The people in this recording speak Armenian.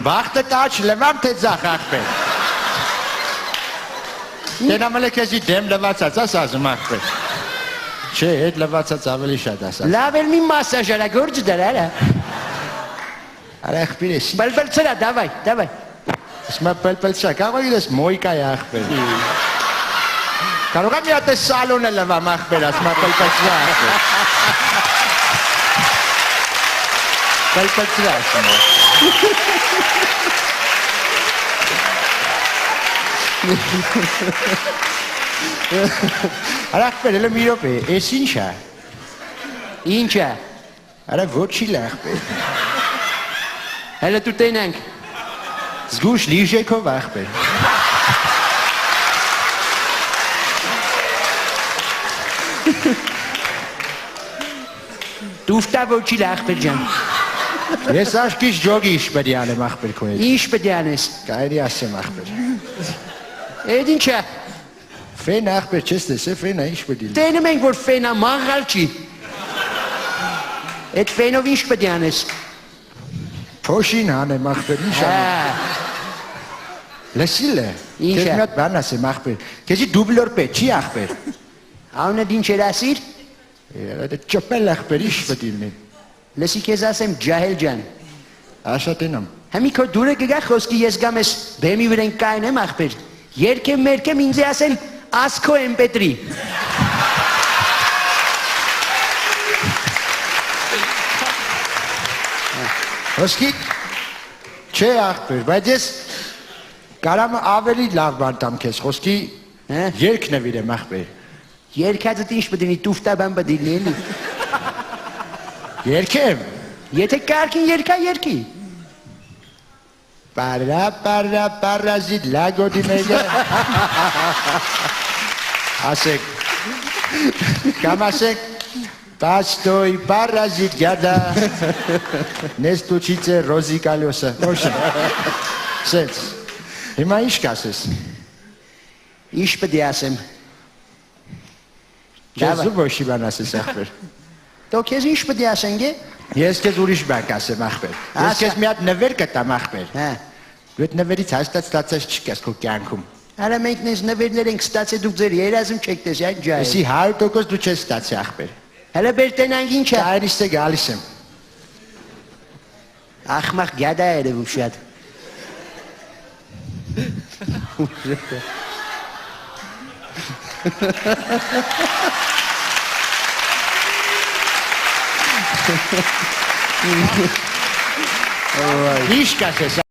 Բախտը տաչ լվամ թե ձախ ախպեր։ Տենամել է քեզի դեմ լվացած աս ասում ախպեր։ Չէ, հետ լվացած ավելի շատ ասած։ Լավ էլ մի մասաժարագործ դար արա։ Արա ախպեր ես։ Բալբալ ծրա, դավայ, դավայ։ Սմա պելպելչա, կարող ես մոյկա է ախպեր։ Կարող եմ մի հատ է սալոն է լվամ ախպեր, ասմա պելպելչա ախպեր։ Պելպելչա ասում է։ Արա ախպեր, էլը մի ռոպ է, ես ինչ է։ Ինչ է։ Արա ոչիլ է ախպեր։ Հելը դու տենանք։ Զգուշ լիժեքով ախպեր։ Դու վտա ոչիլ ախպեր ջան։ Ես աշկիշ ջոգի իշ պետի անեմ ախպեր քո հետ։ Ինչ պետի անես։ Կարելի ասեմ ախպեր։ Էդ ինչ է։ Ֆեն ախպեր չես տեսե, ֆենը ինչ պետի լինի։ Տենում ենք, որ ֆենա մաղալ չի։ Էդ ֆենով ինչ պետի անես։ Փոշին անեմ ախպեր, ինչ անեմ։ Լսիլ է։ Ինչ է։ Քեզ մի հատ բան ասեմ ախպեր։ Քեզի դուբլոր պետ չի ախպեր։ Անունդ ինչ էր ասիր։ Դա ճպել ախպեր ինչ պետի լինի։ Լսի քեզ ասեմ ջահել ջան։ Աշատենամ։ Համի քո դուրը գգա խոսքի ես գամ ես բեմի վրան կայնեմ ախպեր։ Երկեմ մերկեմ ինձ ասեն ասքո MP3։ Ոսկի չէ ախպեր, բայց ես կարամ ավելի լավ բան տամ քեզ, խոսքի երկ նվիրեմ ախպեր։ Երկածդ ինչ պետի լինի տուֆտա բան պետի լինի։ Երկեմ։ Եթե կարգին երկա երկի։ Պարազիտ լագոդի մեգը։ Ասեք։ Կամ ասեք։ Պաստոյ պարազիտ գյադա։ Նեստուչիցե ռոզիկալյոսը։ Ոչն։ Սենց։ Հիմա ինչ կասես։ Ինչ պետի ասեմ։ Ես ու ոչի բան ասես ախպեր։ Դու քեզ ինչ պետի ասենք է։ Ես քեզ ուրիշ բան կասեմ ախպեր։ Ես քեզ մի հատ նվեր կտամ ախպեր։ Հա։ Դու այդ նվերից հաստատ ստացած չկես քո կյանքում։ Արա մենք նես նվերներ ենք ստացել դուք ձեր երազում չեք տեսի այն ջահել։ Էսի 100% դու չես ստացի ախպեր։ Հələ բեր տենանք ինչ է։ Այրիստ է գալիս եմ։ Ախմախ գյադա է երևում շատ։ Ինչ կասես